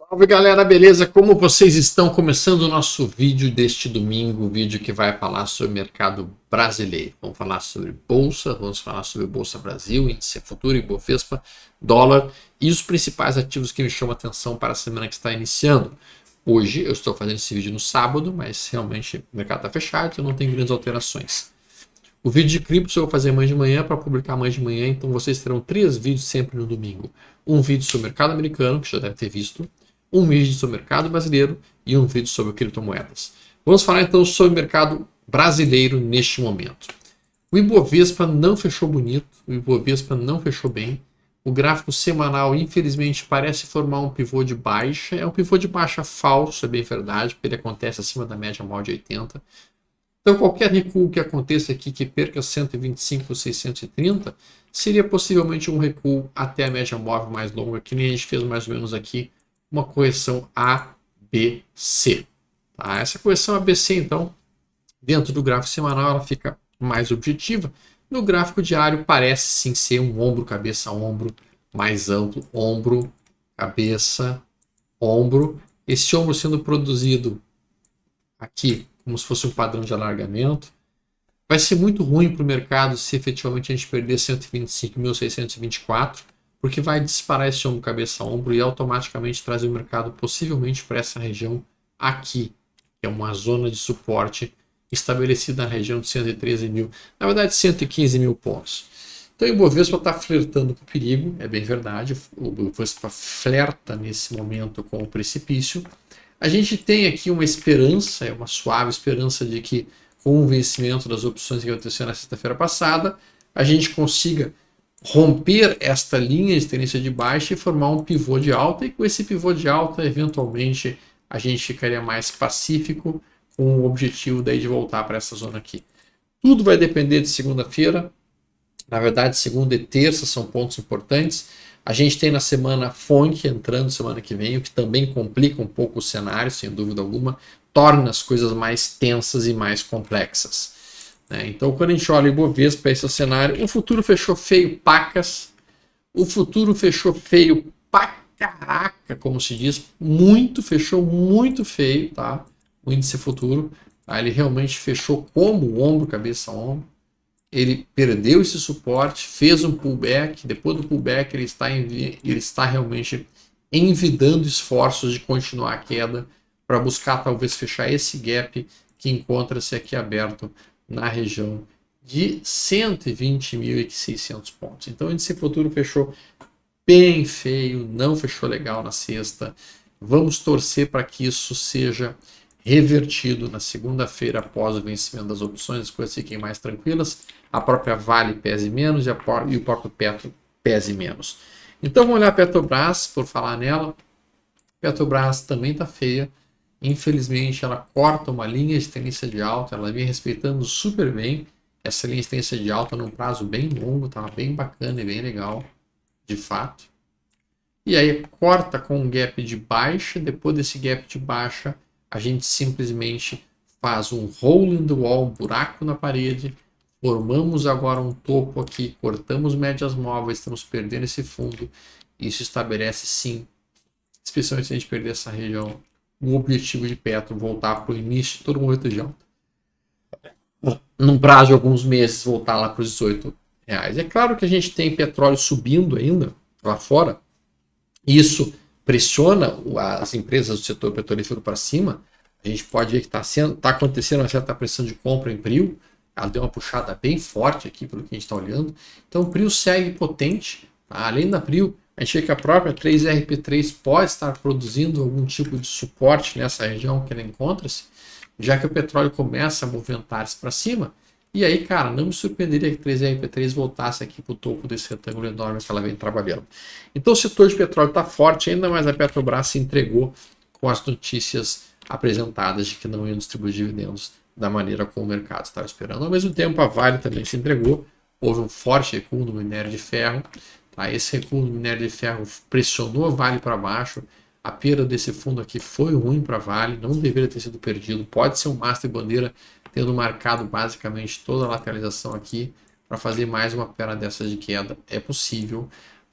Salve galera, beleza? Como vocês estão? Começando o nosso vídeo deste domingo, o vídeo que vai falar sobre o mercado brasileiro. Vamos falar sobre Bolsa, vamos falar sobre Bolsa Brasil, Índice Futuro, Ibovespa, dólar e os principais ativos que me chamam a atenção para a semana que está iniciando. Hoje eu estou fazendo esse vídeo no sábado, mas realmente o mercado está fechado, então não tem grandes alterações. O vídeo de criptos eu vou fazer amanhã de manhã para publicar amanhã de manhã, então vocês terão 3 vídeos sempre no domingo. Um vídeo sobre o mercado americano, que já deve ter visto, um vídeo sobre o mercado brasileiro e um vídeo sobre criptomoedas. Vamos falar então sobre o mercado brasileiro neste momento. O Ibovespa não fechou bonito, o Ibovespa não fechou bem. O gráfico semanal, infelizmente, parece formar um pivô de baixa. É um pivô de baixa falso, é bem verdade, porque ele acontece acima da média móvel de 80. Então, qualquer recuo que aconteça aqui, que perca 125 ou 630, seria possivelmente um recuo até a média móvel mais longa, que nem a gente fez mais ou menos aqui, uma correção ABC. Tá? Essa correção ABC, então, dentro do gráfico semanal, ela fica mais objetiva. No gráfico diário, parece sim ser um ombro, cabeça, ombro mais amplo. Ombro, cabeça, ombro. Esse ombro sendo produzido aqui, como se fosse um padrão de alargamento. Vai ser muito ruim para o mercado se efetivamente a gente perder 125.624, porque vai disparar esse ombro, cabeça, ombro e automaticamente trazer o mercado possivelmente para essa região aqui, que é uma zona de suporte estabelecida na região de 113 mil, na verdade 115 mil pontos. Então o Ibovespa está flertando com o perigo, é bem verdade, o Ibovespa flerta nesse momento com o precipício. A gente tem aqui uma esperança, é uma suave esperança de que com o vencimento das opções que aconteceu na sexta-feira passada, a gente consiga romper esta linha de tendência de baixa e formar um pivô de alta, e com esse pivô de alta, eventualmente, a gente ficaria mais pacífico com o objetivo daí de voltar para essa zona aqui. Tudo vai depender de segunda-feira. Na verdade, segunda e terça são pontos importantes. A gente tem na semana FONC entrando semana que vem, o que também complica um pouco o cenário, sem dúvida alguma, torna as coisas mais tensas e mais complexas. Então, quando a gente olha o Ibovespa para esse cenário, o futuro fechou feio pacas, o futuro fechou feio pra caraca, como se diz, fechou muito feio, tá? O índice futuro, tá? Ele realmente fechou como ombro, cabeça, ombro. Ele perdeu esse suporte, fez um pullback, depois do pullback ele está realmente envidando esforços de continuar a queda para buscar talvez fechar esse gap que encontra-se aqui aberto na região de 120.600 pontos. Então, o índice futuro fechou bem feio, não fechou legal na sexta. Vamos torcer para que isso seja revertido na segunda-feira após o vencimento das opções, as coisas fiquem mais tranquilas, a própria Vale pese menos e o próprio Petro pese menos. Então, vamos olhar a Petrobras, por falar nela. Petrobras também está feia. Infelizmente, ela corta uma linha de tendência de alta, ela vem respeitando super bem essa linha de tendência de alta num prazo bem longo, estava bem bacana e bem legal, de fato. E aí corta com um gap de baixa, depois desse gap de baixa, a gente simplesmente faz um hole in the wall, um buraco na parede, formamos agora um topo aqui, cortamos médias móveis, estamos perdendo esse fundo, isso estabelece sim, especialmente se a gente perder essa região, o objetivo de Petro voltar para o início de todo o movimento de alta. Num prazo de alguns meses, voltar lá para os 18 reais. É claro que a gente tem petróleo subindo ainda lá fora. Isso pressiona as empresas do setor petrolífero para cima. A gente pode ver que está acontecendo uma certa pressão de compra em PRIO. Ela deu uma puxada bem forte aqui pelo que a gente está olhando. Então o PRIO segue potente. Tá? Além da PRIO, a gente vê que a própria 3RP3 pode estar produzindo algum tipo de suporte nessa região que ela encontra-se, já que o petróleo começa a movimentar-se para cima. E aí, cara, não me surpreenderia que a 3RP3 voltasse aqui para o topo desse retângulo enorme que ela vem trabalhando. Então o setor de petróleo está forte, ainda mais a Petrobras se entregou com as notícias apresentadas de que não iam distribuir dividendos da maneira como o mercado estava esperando. Ao mesmo tempo, a Vale também se entregou, houve um forte recuo no minério de ferro. Esse recuo no minério de ferro pressionou a Vale para baixo. A perda desse fundo aqui foi ruim para a Vale, não deveria ter sido perdido. Pode ser um master bandeira tendo marcado basicamente toda a lateralização aqui para fazer mais uma perna dessas de queda. É possível,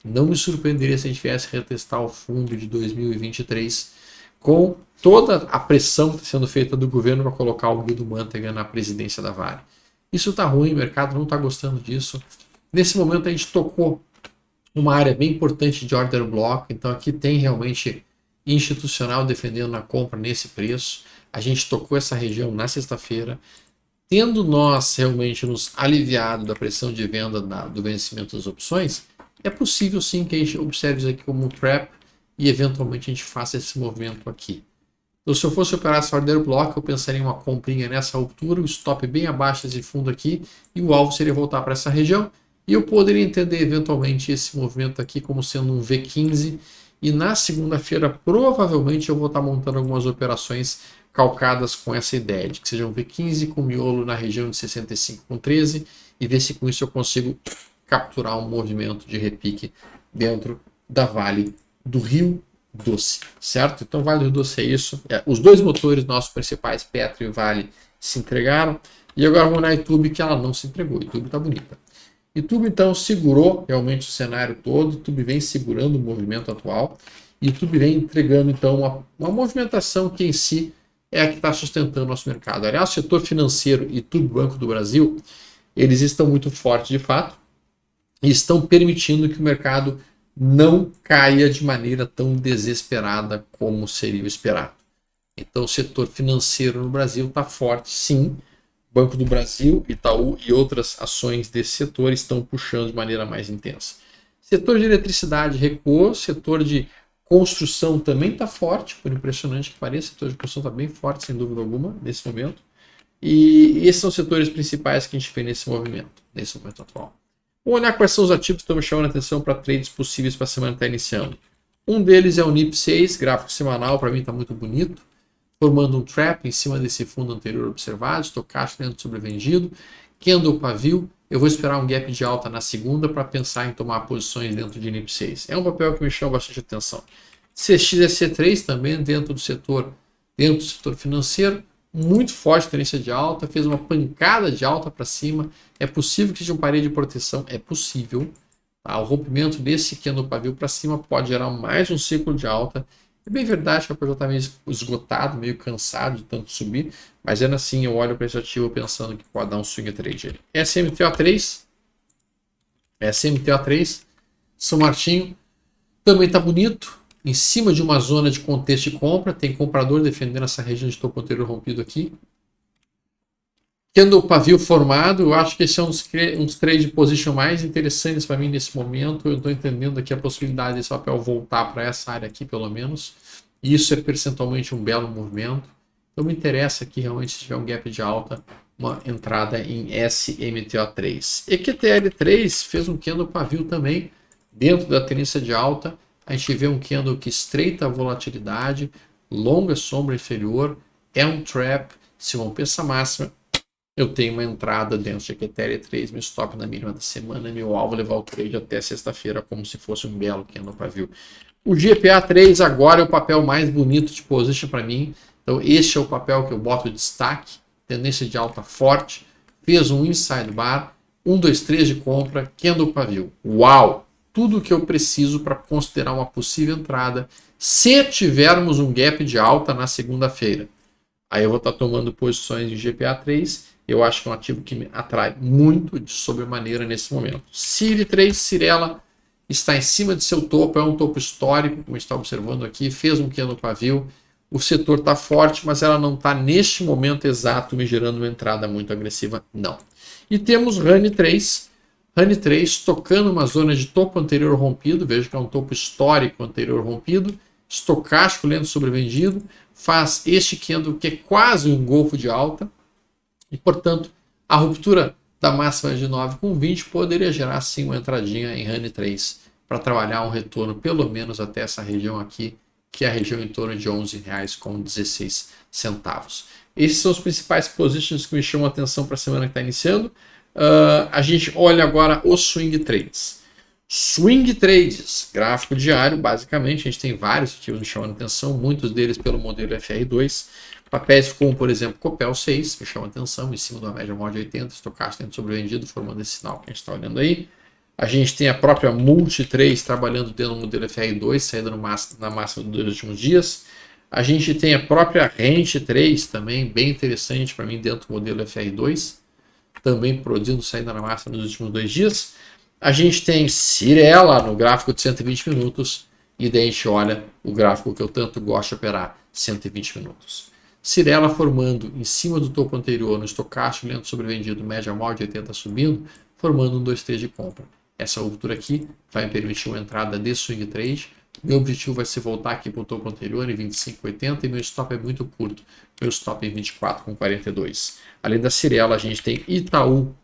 Não me surpreenderia se a gente viesse retestar o fundo de 2023 com toda a pressão que está sendo feita do governo para colocar o Guido Mantega na presidência da Vale. Isso está ruim, o mercado não está gostando disso. Nesse momento a gente tocou uma área bem importante de order block, então aqui tem realmente institucional defendendo na compra nesse preço. A gente tocou essa região na sexta-feira, tendo nós realmente nos aliviado da pressão de venda do vencimento das opções, é possível sim que a gente observe isso aqui como um trap e eventualmente a gente faça esse movimento aqui. Então, se eu fosse operar essa order block, eu pensaria em uma comprinha nessa altura, o stop bem abaixo desse fundo aqui, e o alvo seria voltar para essa região. E eu poderia entender eventualmente esse movimento aqui como sendo um V15. E na segunda-feira, provavelmente, eu vou estar montando algumas operações calcadas com essa ideia de que seja um V15 com miolo na região de 65,13 e ver se com isso eu consigo capturar um movimento de repique dentro da Vale do Rio Doce, certo? Então, Vale do Rio Doce é isso. Os dois motores nossos principais, Petro e Vale, se entregaram. E agora vamos na YouTube, que ela não se entregou. YouTube tá bonita. YouTube, então, segurou realmente o cenário todo. YouTube vem segurando o movimento atual. YouTube vem entregando, então, uma movimentação que em si é a que está sustentando o nosso mercado. Aliás, o setor financeiro e tudo Banco do Brasil, eles estão muito fortes de fato e estão permitindo que o mercado não caia de maneira tão desesperada como seria o esperado. Então, o setor financeiro no Brasil está forte, sim. Banco do Brasil, Itaú e outras ações desse setor estão puxando de maneira mais intensa. Setor de eletricidade recuou, setor de construção também está forte, por impressionante que pareça, o setor de construção está bem forte, sem dúvida alguma, nesse momento. E esses são os setores principais que a gente vê nesse momento atual. Vamos olhar quais são os ativos que estão me chamando a atenção para trades possíveis para a semana que está iniciando. Um deles é o NIP6, gráfico semanal, para mim está muito bonito, formando um trap em cima desse fundo anterior observado, estocástico dentro sobrevendido, candle pavio. Eu vou esperar um gap de alta na segunda para pensar em tomar posições dentro de NIP6. É um papel que me chama bastante atenção. CXSC3 também dentro do setor financeiro, muito forte tendência de alta, fez uma pancada de alta para cima. É possível que seja um parede de proteção, é possível. Tá? O rompimento desse candle pavio para cima pode gerar mais um ciclo de alta. É bem verdade que a PJ está meio esgotado, meio cansado de tanto subir, mas ainda assim eu olho para esse ativo pensando que pode dar um swing trade ali. SMTO3, São Martinho, também está bonito, em cima de uma zona de contexto de compra, tem comprador defendendo essa região de topo anterior rompido aqui. Candle pavio formado, eu acho que esse é um dos trade position mais interessantes para mim nesse momento. Eu estou entendendo aqui a possibilidade desse papel voltar para essa área aqui, pelo menos. E isso é percentualmente um belo movimento. Então me interessa aqui realmente, se tiver um gap de alta, uma entrada em SMTO3. EQTL3 fez um candle pavio também, dentro da tendência de alta. A gente vê um candle que estreita a volatilidade, longa sombra inferior, é um trap, se romper essa máxima, eu tenho uma entrada dentro de EQTL3, meu stop na mínima da semana, meu alvo levar o trade até sexta-feira, como se fosse um belo candle pavio. O GPA3 agora é o papel mais bonito de position para mim, então este é o papel que eu boto destaque, tendência de alta forte, fez um inside bar, 1, 2, 3 de compra, candle pavio. Uau! Tudo o que eu preciso para considerar uma possível entrada, se tivermos um gap de alta na segunda-feira. Aí eu vou estar tomando posições de GPA3, eu acho que é um ativo que me atrai muito de sobremaneira nesse momento. CIRI3, Cirela, está em cima de seu topo, é um topo histórico, como está observando aqui, fez um candle pavio, o setor está forte, mas ela não está neste momento exato me gerando uma entrada muito agressiva, não. E temos RANI3, tocando uma zona de topo anterior rompido, veja que é um topo histórico anterior rompido, estocástico lento sobrevendido, faz este candle que é quase um engolfo de alta, e portanto a ruptura da máxima de 9,20 poderia gerar sim uma entradinha em RANI3 para trabalhar um retorno pelo menos até essa região aqui, que é a região em torno de R$ 11,16. Esses são os principais positions que me chamam a atenção para a semana que está iniciando. A gente olha agora os swing trades. Swing trades, gráfico diário, basicamente, a gente tem vários ativos me chamando a atenção, muitos deles pelo modelo FR2. Papéis como, por exemplo, Copel 6, me chama a atenção, em cima de uma média móvel de 80, estocástico dentro sobrevendido, formando esse sinal que a gente está olhando aí. A gente tem a própria Multi3 trabalhando dentro do modelo FR2, saída na máxima dos últimos dias. A gente tem a própria Rente 3 também, bem interessante para mim dentro do modelo FR2, também produzindo saída na máxima nos últimos 2 dias. A gente tem Cirela no gráfico de 120 minutos e daí a gente olha o gráfico que eu tanto gosto de operar, 120 minutos. Cirela formando em cima do topo anterior no estocástico lento sobrevendido, média móvel de 80 subindo, formando um 2-3 de compra. Essa ruptura aqui vai me permitir uma entrada de swing trade. Meu objetivo vai ser voltar aqui para o topo anterior em 25,80 e meu stop é muito curto. Meu stop é em 24,42. Além da Cirela, a gente tem Itaú.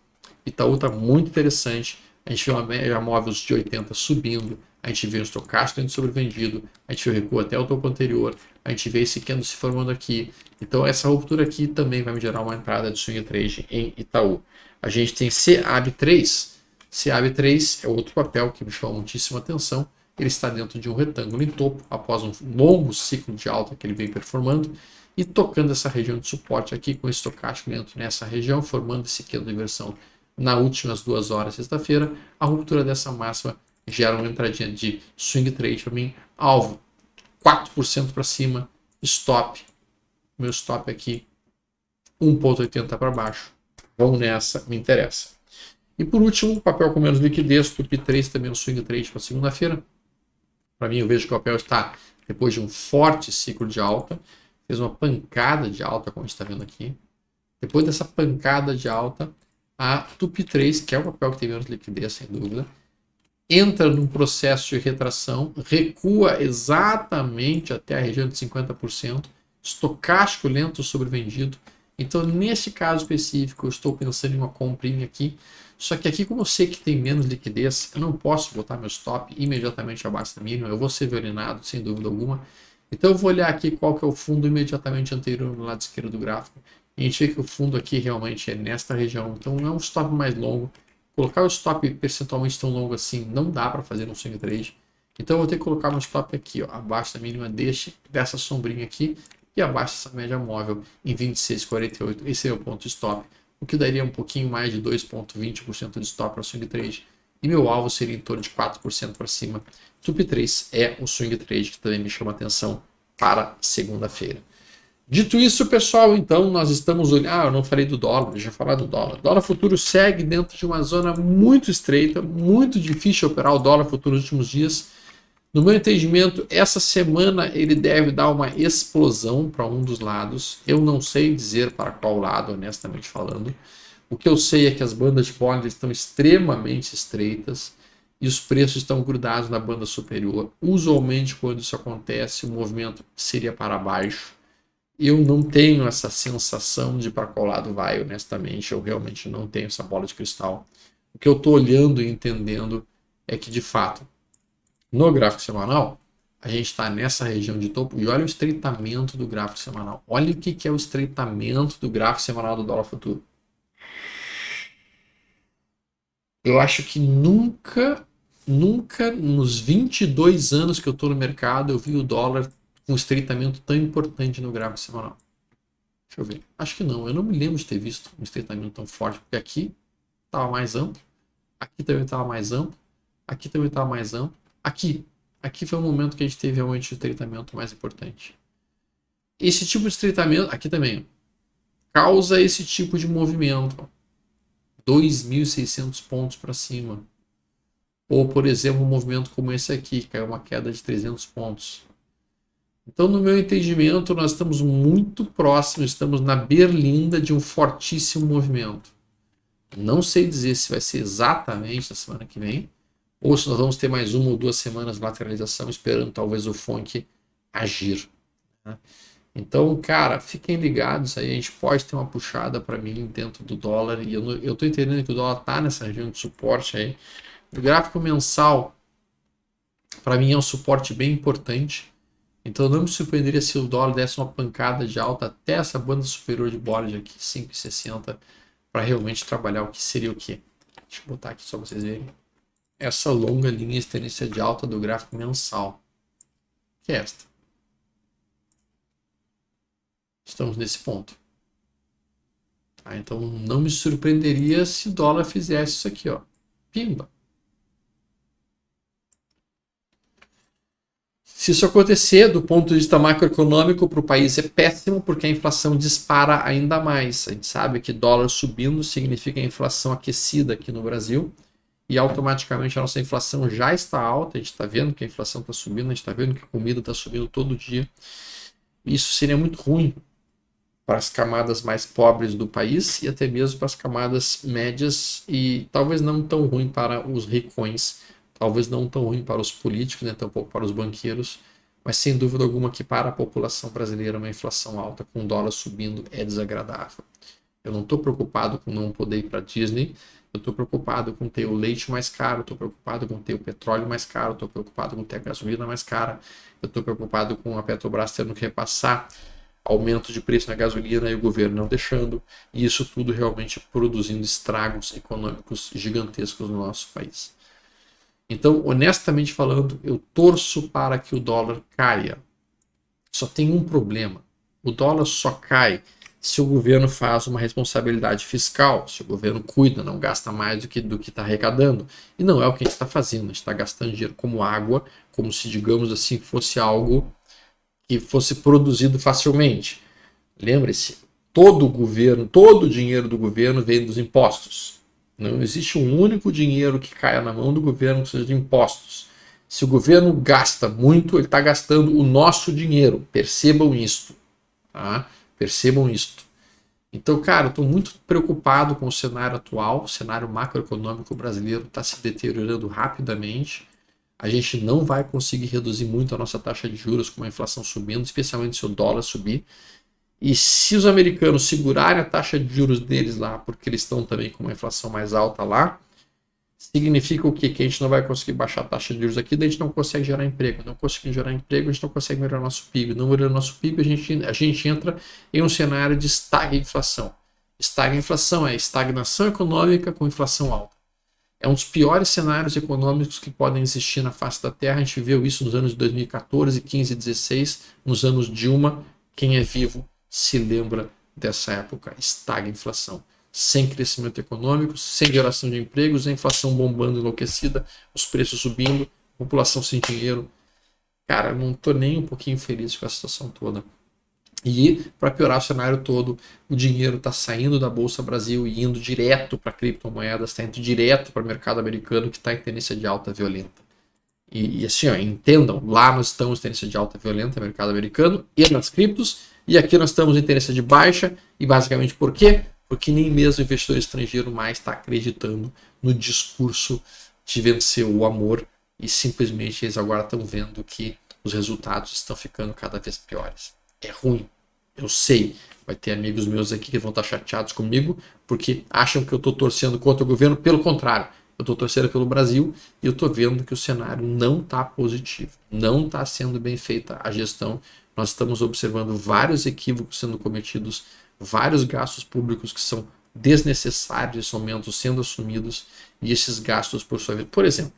Itaú está muito interessante. A gente vê uma média móvel de 80 subindo. A gente vê um estocástico sendo sobrevendido. A gente vê o recuo até o topo anterior. A gente vê esse candle se formando aqui. Então essa ruptura aqui também vai me gerar uma entrada de swing trade em Itaú. A gente tem CAB3. CAB3 é outro papel que me chama muitíssima atenção. Ele está dentro de um retângulo em topo, após um longo ciclo de alta que ele vem performando, e tocando essa região de suporte aqui com estocástico dentro nessa região, formando esse candle de inversão nas últimas 2 horas, sexta-feira. A ruptura dessa máxima gera uma entradinha de swing trade para mim, alvo 4% para cima, stop, meu stop aqui 1,80 para baixo. Vamos nessa, me interessa. E por último, papel com menos liquidez, TUP3 também um swing trade para segunda-feira. Para mim, eu vejo que o papel está depois de um forte ciclo de alta, fez uma pancada de alta, como a gente está vendo aqui. Depois dessa pancada de alta, a TUP3, que é o papel que tem menos liquidez, sem dúvida, entra num processo de retração, recua exatamente até a região de 50%, estocástico lento sobrevendido. Então, nesse caso específico, eu estou pensando em uma comprinha aqui. Só que aqui, como eu sei que tem menos liquidez, eu não posso botar meu stop imediatamente abaixo da mínima. Eu vou ser violinado, sem dúvida alguma. Então, eu vou olhar aqui qual que é o fundo imediatamente anterior no lado esquerdo do gráfico. E a gente vê que o fundo aqui realmente é nesta região. Então, não é um stop mais longo. Colocar o stop percentualmente tão longo assim não dá para fazer um swing trade. Então, eu vou ter que colocar meu stop aqui, ó, abaixo da mínima dessa sombrinha aqui e abaixo dessa média móvel em 26,48. Esse é o ponto stop, o que daria um pouquinho mais de 2,20% de stop para swing trade. E meu alvo seria em torno de 4% para cima. TUP3 é o swing trade que também me chama atenção para segunda-feira. Dito isso, pessoal, então nós estamos olhando. Eu não falei do dólar, deixa eu falar do dólar. O dólar futuro segue dentro de uma zona muito estreita, muito difícil operar o dólar futuro nos últimos dias. No meu entendimento, essa semana ele deve dar uma explosão para um dos lados. Eu não sei dizer para qual lado, honestamente falando. O que eu sei é que as bandas de Bollinger estão extremamente estreitas e os preços estão grudados na banda superior. Usualmente, quando isso acontece, o movimento seria para baixo. Eu não tenho essa sensação de para qual lado vai, honestamente. Eu realmente não tenho essa bola de cristal. O que eu estou olhando e entendendo é que, de fato, no gráfico semanal, a gente está nessa região de topo e olha o estreitamento do gráfico semanal. Olha o que é o estreitamento do gráfico semanal do dólar futuro. Eu acho que nunca nos 22 anos que eu estou no mercado, eu vi o dólar com um estreitamento tão importante no gráfico semanal. Deixa eu ver. Acho que não. Eu não me lembro de ter visto um estreitamento tão forte, porque aqui estava mais amplo, aqui também estava mais amplo, aqui também estava mais amplo. Aqui foi o momento que a gente teve realmente o estreitamento mais importante. Esse tipo de estreitamento, aqui também, causa esse tipo de movimento. 2.600 pontos para cima. Ou, por exemplo, um movimento como esse aqui, caiu uma queda de 300 pontos. Então, no meu entendimento, nós estamos muito próximos, estamos na berlinda de um fortíssimo movimento. Não sei dizer se vai ser exatamente na semana que vem, ou se nós vamos ter mais 1 ou 2 semanas de lateralização, esperando talvez o FONC agir. Né? Então, cara, fiquem ligados aí, a gente pode ter uma puxada para mim dentro do dólar, e eu estou entendendo que o dólar está nessa região de suporte aí. O gráfico mensal, para mim, é um suporte bem importante. Então, não me surpreenderia se o dólar desse uma pancada de alta até essa banda superior de Bollinger aqui, 5,60, para realmente trabalhar o que seria o quê? Deixa eu botar aqui só para vocês verem. Essa longa linha de tendência de alta do gráfico mensal, que é esta. Estamos nesse ponto. Então, não me surpreenderia se o dólar fizesse isso aqui, ó. Pimba. Se isso acontecer, do ponto de vista macroeconômico, para o país é péssimo, porque a inflação dispara ainda mais. A gente sabe que dólar subindo significa inflação aquecida aqui no Brasil, e automaticamente a nossa inflação já está alta. A gente está vendo que a inflação está subindo, a gente está vendo que a comida está subindo todo dia. Isso seria muito ruim para as camadas mais pobres do país e até mesmo para as camadas médias, e talvez não tão ruim para os ricões, talvez não tão ruim para os políticos, né, tampouco para os banqueiros, mas sem dúvida alguma que para a população brasileira uma inflação alta com o dólar subindo é desagradável. Eu não estou preocupado com não poder ir para a Disney, eu estou preocupado com ter o leite mais caro, estou preocupado com ter o petróleo mais caro, estou preocupado com ter a gasolina mais cara, eu estou preocupado com a Petrobras tendo que repassar aumento de preço na gasolina e o governo não deixando, e isso tudo realmente produzindo estragos econômicos gigantescos no nosso país. Então, honestamente falando, eu torço para que o dólar caia. Só tem um problema: o dólar só cai se o governo faz uma responsabilidade fiscal, se o governo cuida, não gasta mais do que está arrecadando. E não é o que a gente está fazendo, a gente está gastando dinheiro como água, como se, digamos assim, fosse algo que fosse produzido facilmente. Lembre-se, todo o governo, todo o dinheiro do governo vem dos impostos. Não existe um único dinheiro que caia na mão do governo que seja de impostos. Se o governo gasta muito, ele está gastando o nosso dinheiro. Percebam isto. Tá? Percebam isto. Então, cara, eu estou muito preocupado com o cenário atual. O cenário macroeconômico brasileiro está se deteriorando rapidamente. A gente não vai conseguir reduzir muito a nossa taxa de juros com a inflação subindo, especialmente se o dólar subir. E se os americanos segurarem a taxa de juros deles lá, porque eles estão também com uma inflação mais alta lá, significa o quê? Que a gente não vai conseguir baixar a taxa de juros aqui, daí a gente não consegue gerar emprego. Não conseguindo gerar emprego, a gente não consegue melhorar nosso PIB. Não melhorar nosso PIB, a gente entra em um cenário de estagflação. Estagflação é estagnação econômica com inflação alta. É um dos piores cenários econômicos que podem existir na face da Terra. A gente viu isso nos anos de 2014, 15 e 16, nos anos Dilma. Quem é vivo se lembra dessa época. Estagflação. Sem crescimento econômico, sem geração de empregos, a inflação bombando, enlouquecida, os preços subindo, população sem dinheiro. Cara, não estou nem um pouquinho feliz com a situação toda. E, para piorar o cenário todo, o dinheiro está saindo da Bolsa Brasil e indo direto para criptomoedas, está indo direto para o mercado americano, que está em tendência de alta violenta. E assim, ó, entendam, lá nós estamos em tendência de alta violenta no mercado americano e nas criptos, e aqui nós estamos em tendência de baixa, e basicamente por quê? Porque nem mesmo o investidor estrangeiro mais está acreditando no discurso de vencer o amor, e simplesmente eles agora estão vendo que os resultados estão ficando cada vez piores. É ruim, eu sei. Vai ter amigos meus aqui que vão estar chateados comigo porque acham que eu estou torcendo contra o governo. Pelo contrário, eu estou torcendo pelo Brasil e eu estou vendo que o cenário não está positivo, não está sendo bem feita a gestão. Nós estamos observando vários equívocos sendo cometidos, vários gastos públicos que são desnecessários, esses aumentos sendo assumidos, e esses gastos, por sua vez, por exemplo,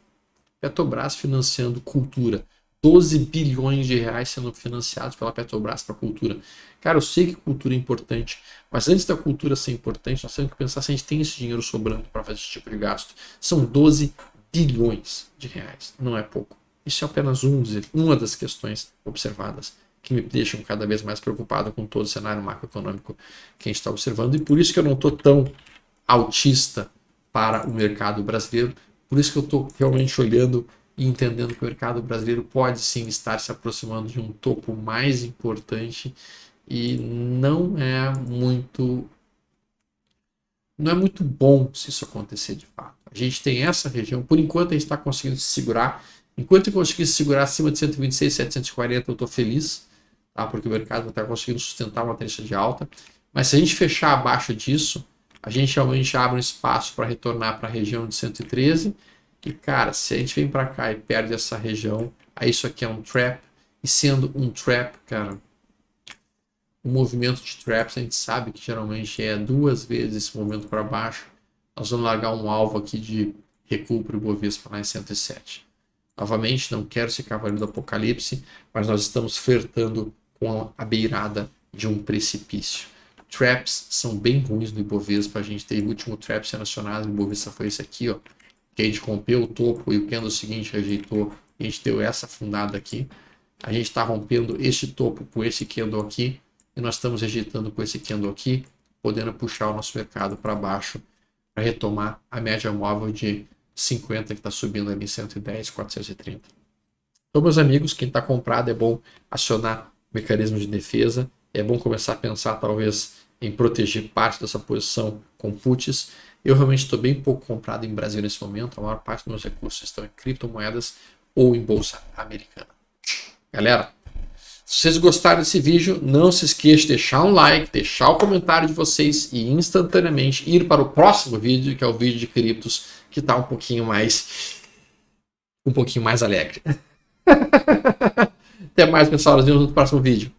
Petrobras financiando cultura, 12 bilhões de reais sendo financiados pela Petrobras para a cultura. Cara, eu sei que cultura é importante, mas antes da cultura ser importante, nós temos que pensar se a gente tem esse dinheiro sobrando para fazer esse tipo de gasto. São 12 bilhões de reais, não é pouco. Isso é apenas uma das questões observadas que me deixam cada vez mais preocupado com todo o cenário macroeconômico que a gente está observando, e por isso que eu não estou tão autista para o mercado brasileiro, por isso que eu estou realmente olhando e entendendo que o mercado brasileiro pode sim estar se aproximando de um topo mais importante, e não é muito bom se isso acontecer de fato. A gente tem essa região, por enquanto a gente está conseguindo se segurar. Enquanto eu conseguir se segurar acima de 126, 740, eu estou feliz, tá? Porque o mercado está conseguindo sustentar uma tendência de alta. Mas se a gente fechar abaixo disso, a gente realmente abre um espaço para retornar para a região de 113. E, cara, se a gente vem para cá e perde essa região, aí isso aqui é um trap. E sendo um trap, cara, o movimento de traps a gente sabe que geralmente é 2 vezes esse movimento para baixo. Nós vamos largar um alvo aqui de recuo para o Bovespa lá em 107. Novamente, não quero ser cavaleiro do apocalipse, mas nós estamos flertando com a beirada de um precipício. Traps são bem ruins no Ibovespa. A gente teve o último trap sendo acionado no Ibovespa, foi esse aqui, ó, que a gente rompeu o topo e o candle seguinte rejeitou, e a gente deu essa afundada aqui. A gente está rompendo este topo com esse candle aqui e nós estamos rejeitando com esse candle aqui, podendo puxar o nosso mercado para baixo para retomar a média móvel de 50 que está subindo ali em 110, 430. Então, meus amigos, quem está comprado é bom acionar mecanismos de defesa, é bom começar a pensar talvez em proteger parte dessa posição com puts. Eu realmente estou bem pouco comprado em Brasil nesse momento, a maior parte dos meus recursos estão em criptomoedas ou em bolsa americana. Galera, se vocês gostaram desse vídeo, não se esqueça de deixar um like, deixar o comentário de vocês e instantaneamente ir para o próximo vídeo, que é o vídeo de criptos, que está um pouquinho mais alegre. Até mais, pessoal. Nos vemos no próximo vídeo.